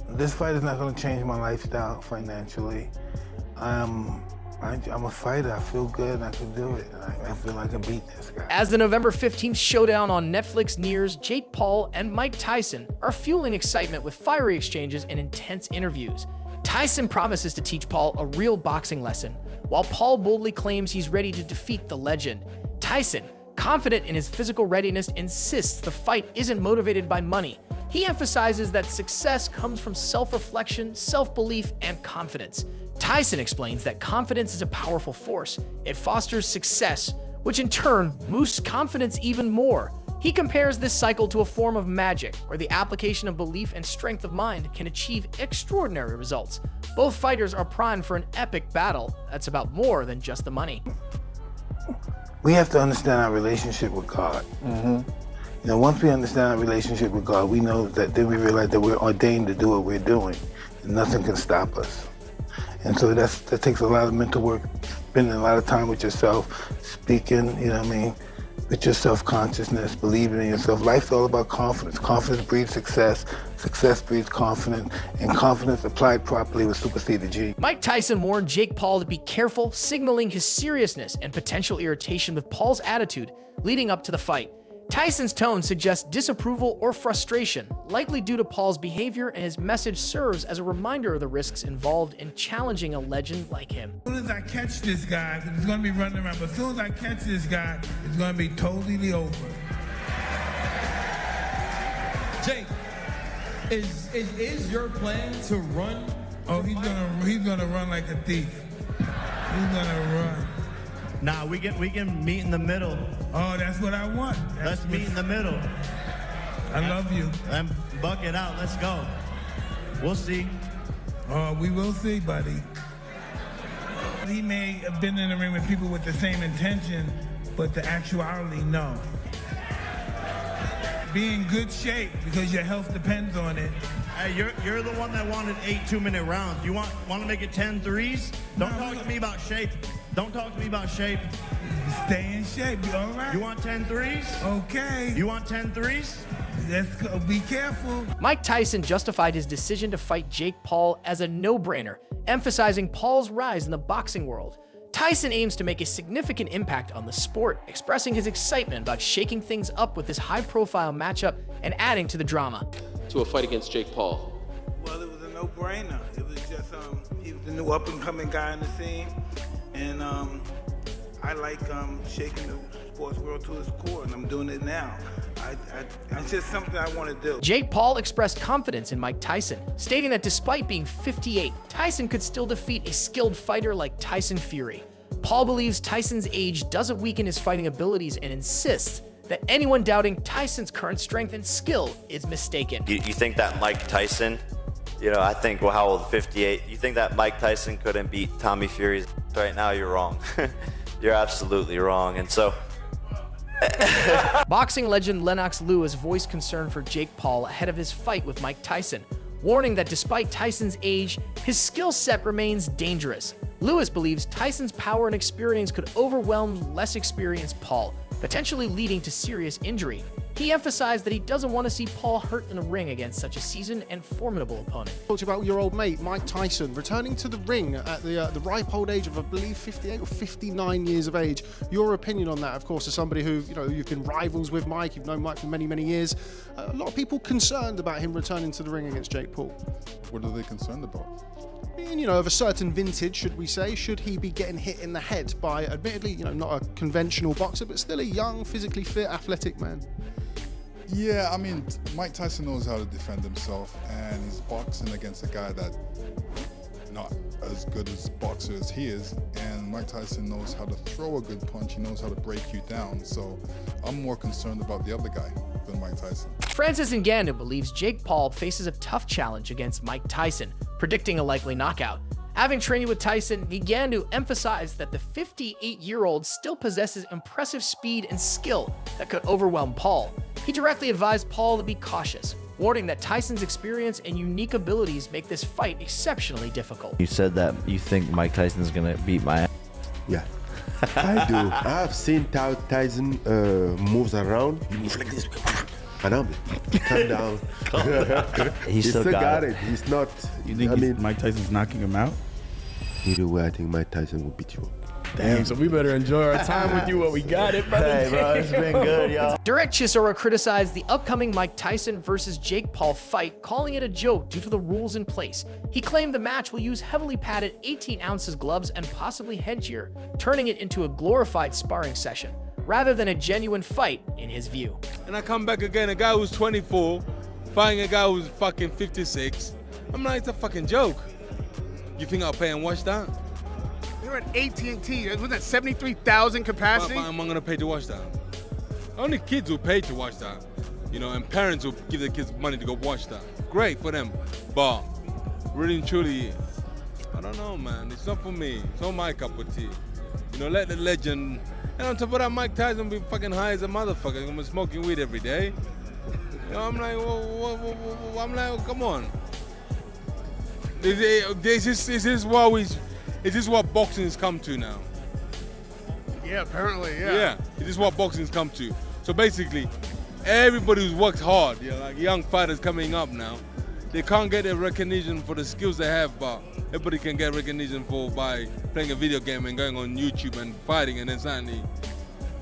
This fight is not going to change my lifestyle financially. I'm a fighter. I feel good. I can do it. I feel I can beat this guy. As the November 15th showdown on Netflix nears, Jake Paul and Mike Tyson are fueling excitement with fiery exchanges and intense interviews. Tyson promises to teach Paul a real boxing lesson, while Paul boldly claims he's ready to defeat the legend. Tyson, confident in his physical readiness, insists the fight isn't motivated by money. He emphasizes that success comes from self-reflection, self-belief, and confidence. Tyson explains that confidence is a powerful force. It fosters success, which in turn boosts confidence even more. He compares this cycle to a form of magic, where the application of belief and strength of mind can achieve extraordinary results. Both fighters are primed for an epic battle that's about more than just the money. We have to understand our relationship with God. You know, once we understand our relationship with God, we know that then we realize that we're ordained to do what we're doing, and nothing can stop us. And so that takes a lot of mental work, spending a lot of time with yourself, speaking, you know what I mean, with your self-consciousness, believing in yourself. Life's all about confidence. Confidence breeds success, success breeds confidence, and confidence applied properly will supersede the G. Mike Tyson warned Jake Paul to be careful, signaling his seriousness and potential irritation with Paul's attitude leading up to the fight. Tyson's tone suggests disapproval or frustration, likely due to Paul's behavior, and his message serves as a reminder of the risks involved in challenging a legend like him. As soon as I catch this guy, he's going to be running around, but as soon as I catch this guy, it's going to be totally over. Jake, is your plan to run? Oh, he's gonna run like a thief. He's gonna run. Nah, we can meet in the middle. Oh, that's what I want. Let's meet in the middle. I love you. And buck it out. Let's go. We'll see. Oh, we will see, buddy. He may have been in the ring with people with the same intention, but the actuality, no. Be in good shape because your health depends on it. Hey, you're the one that wanted 8 2-minute rounds. You want to make it 10 threes? Don't talk to me about shape. Don't talk to me about shape. Stay in shape, you all right? You want 10 threes? Okay. You want 10 threes? Let's go. Be careful. Mike Tyson justified his decision to fight Jake Paul as a no-brainer, emphasizing Paul's rise in the boxing world. Tyson aims to make a significant impact on the sport, expressing his excitement about shaking things up with this high-profile matchup and adding to the drama. To a fight against Jake Paul? Well, it was a no-brainer. It was just, he was the new up-and-coming guy in the scene, and I like shaking the sports world to its core, and I'm doing it now. It's just something I want to do. Jake Paul expressed confidence in Mike Tyson, stating that despite being 58, Tyson could still defeat a skilled fighter like Tyson Fury. Paul believes Tyson's age doesn't weaken his fighting abilities and insists that anyone doubting Tyson's current strength and skill is mistaken. You think that Mike Tyson, I think, well, how old, 58? You think that Mike Tyson couldn't beat Tommy Fury's right now? You're wrong. You're absolutely wrong. And so... Boxing legend Lennox Lewis voiced concern for Jake Paul ahead of his fight with Mike Tyson, warning that despite Tyson's age, his skill set remains dangerous. Lewis believes Tyson's power and experience could overwhelm less experienced Paul, potentially leading to serious injury. He emphasized that he doesn't want to see Paul hurt in the ring against such a seasoned and formidable opponent. Talked about your old mate, Mike Tyson, returning to the ring at the ripe old age of, I believe, 58 or 59 years of age. Your opinion on that, of course, as somebody who, you've been rivals with Mike, you've known Mike for many, many years. A lot of people concerned about him returning to the ring against Jake Paul. What are they concerned about? Being, of a certain vintage, should we say, should he be getting hit in the head by, admittedly, not a conventional boxer, but still a young, physically fit, athletic man? Yeah, I mean, Mike Tyson knows how to defend himself, and he's boxing against a guy that's not as good as boxer as he is, and Mike Tyson knows how to throw a good punch, he knows how to break you down, so I'm more concerned about the other guy than Mike Tyson. Francis Ngannou believes Jake Paul faces a tough challenge against Mike Tyson, predicting a likely knockout. Having trained with Tyson, Ngannou emphasized that the 58-year-old still possesses impressive speed and skill that could overwhelm Paul. He directly advised Paul to be cautious, warning that Tyson's experience and unique abilities make this fight exceptionally difficult. You said that you think Mike Tyson's gonna beat my ass. Yeah, I do. I've seen how Tyson moves around. He moves like this. Calm down. He still got it. He's not. You think Mike Tyson's knocking him out? Either way, I think Mike Tyson will beat you up. Damn, so we better enjoy our time with you while we got it, brother. Hey, bro, it's been good, y'all. Direct Chisora criticized the upcoming Mike Tyson versus Jake Paul fight, calling it a joke due to the rules in place. He claimed the match will use heavily padded 18 ounces gloves and possibly headgear, turning it into a glorified sparring session, rather than a genuine fight, in his view. And I come back again, a guy who's 24, fighting a guy who's fucking 56. I'm like, it's a fucking joke. You think I'll pay and watch that? They're at AT&T. Wasn't that 73,000 capacity? Why am I gonna pay to watch that? Only kids will pay to watch that, you know, and parents will give their kids money to go watch that. Great for them, but really and truly, I don't know, man. It's not for me. It's not my cup of tea. You know, let the legend. And on top of that, Mike Tyson be fucking high as a motherfucker. I'm smoking weed every day. You know, I'm like, come on. Is this what boxing has come to now? Yeah, apparently, yeah. Yeah, this is what boxing has come to. So basically, everybody who's worked hard, you know, like young fighters coming up now, they can't get the recognition for the skills they have, but everybody can get recognition by playing a video game and going on YouTube and fighting, and then suddenly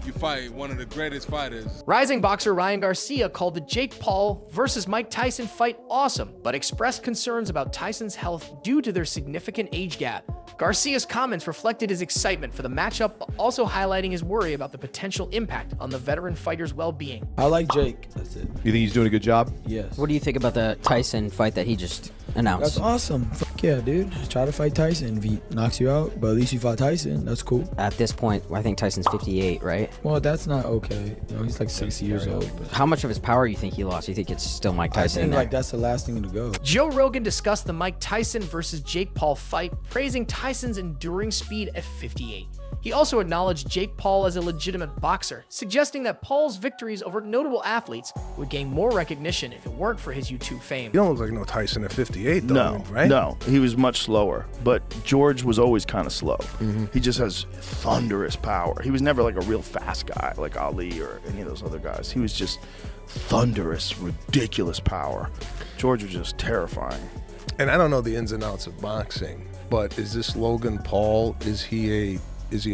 you fight one of the greatest fighters. Rising boxer Ryan Garcia called the Jake Paul versus Mike Tyson fight awesome, but expressed concerns about Tyson's health due to their significant age gap. Garcia's comments reflected his excitement for the matchup, but also highlighting his worry about the potential impact on the veteran fighter's well-being. I like Jake. That's it. You think he's doing a good job? Yes. What do you think about the Tyson fight that he just announced? That's awesome. Fuck yeah, dude. Try to fight Tyson. If he knocks you out, but at least you fought Tyson. That's cool. At this point, I think Tyson's 58, right? Well, that's not okay. You know, he's like 60 years old. But how much of his power do you think he lost? Do you think it's still Mike Tyson? I think like that's the last thing to go. Joe Rogan discussed the Mike Tyson versus Jake Paul fight, praising Tyson's enduring speed at 58. He also acknowledged Jake Paul as a legitimate boxer, suggesting that Paul's victories over notable athletes would gain more recognition if it weren't for his YouTube fame. You don't look like no Tyson at 58, though, No, right? no, he was much slower, but George was always kind of slow. He just has thunderous power. He was never like a real fast guy like Ali or any of those other guys. He was just thunderous, ridiculous power. George was just terrifying. And I don't know the ins and outs of boxing, but is this Logan Paul, is he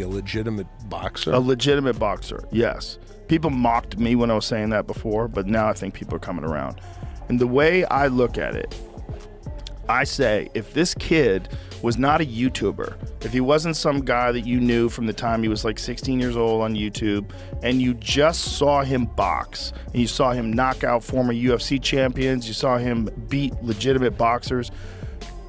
a legitimate boxer? A legitimate boxer, yes. People mocked me when I was saying that before, but now I think people are coming around. And the way I look at it, I say, if this kid was not a YouTuber, if he wasn't some guy that you knew from the time he was like 16 years old on YouTube, and you just saw him box, and you saw him knock out former UFC champions, you saw him beat legitimate boxers,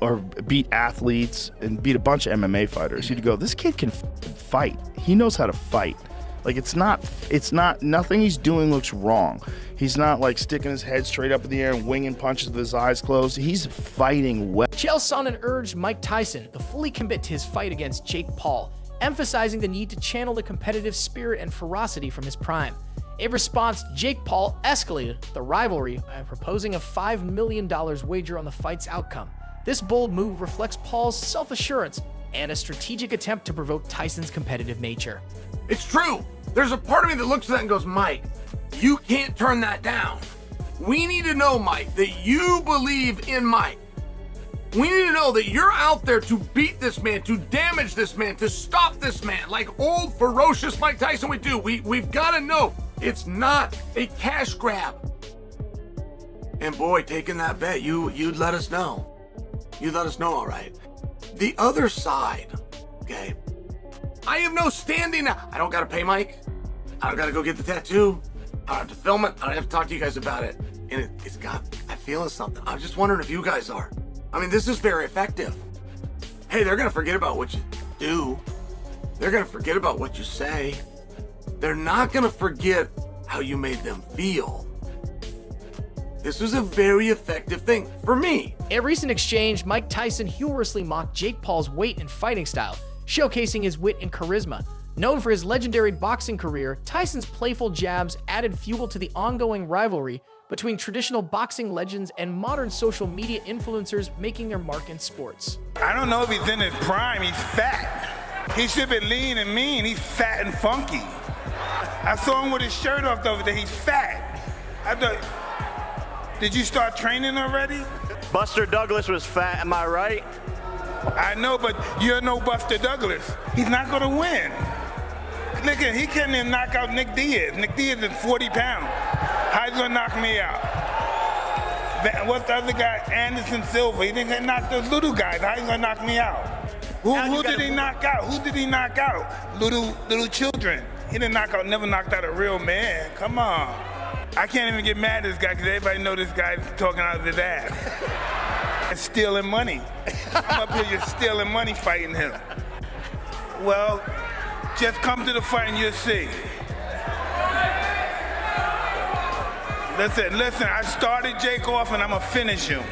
or beat athletes and beat a bunch of MMA fighters, you'd go, this kid can fight. He knows how to fight. Like, it's not, nothing he's doing looks wrong. He's not like sticking his head straight up in the air and winging punches with his eyes closed. He's fighting well. Chael Sonnen urged Mike Tyson to fully commit to his fight against Jake Paul, emphasizing the need to channel the competitive spirit and ferocity from his prime. In response, Jake Paul escalated the rivalry by proposing a $5 million wager on the fight's outcome. This bold move reflects Paul's self-assurance and a strategic attempt to provoke Tyson's competitive nature. It's true. There's a part of me that looks at that and goes, Mike, you can't turn that down. We need to know, Mike, that you believe in Mike. We need to know that you're out there to beat this man, to damage this man, to stop this man, like old ferocious Mike Tyson would do. We've got to know it's not a cash grab. And boy, taking that bet, you'd let us know. You'd let us know, all right. The other side, okay? I have no standing. I don't got to pay Mike. I don't got to go get the tattoo. I don't have to film it. I don't have to talk to you guys about it. And I'm feeling something. I'm just wondering if you guys are. I mean, this is very effective. Hey, they're going to forget about what you do. They're going to forget about what you say. They're not going to forget how you made them feel. This was a very effective thing for me. In a recent exchange, Mike Tyson humorously mocked Jake Paul's weight and fighting style, showcasing his wit and charisma. Known for his legendary boxing career, Tyson's playful jabs added fuel to the ongoing rivalry between traditional boxing legends and modern social media influencers making their mark in sports. I don't know if he's in his prime. He's fat. He should be lean and mean. He's fat and funky. I saw him with his shirt off the other day. He's fat. Did you start training already? Buster Douglas was fat, am I right? I know, but you're no Buster Douglas. He's not gonna win. Look at, he can't even knock out Nick Diaz. Nick Diaz is 40 pounds. How's he gonna knock me out? What's the other guy? Anderson Silva. He didn't knock those little guys. How's he gonna knock me out? Who did he knock out? Who did he knock out? Little children. He didn't knock out, never knocked out a real man. Come on. I can't even get mad at this guy because everybody know this guy's talking out of his ass. And stealing money. I'm up here just stealing money fighting him. Well, just come to the fight and you'll see. Listen, I started Jake off and I'm gonna finish him.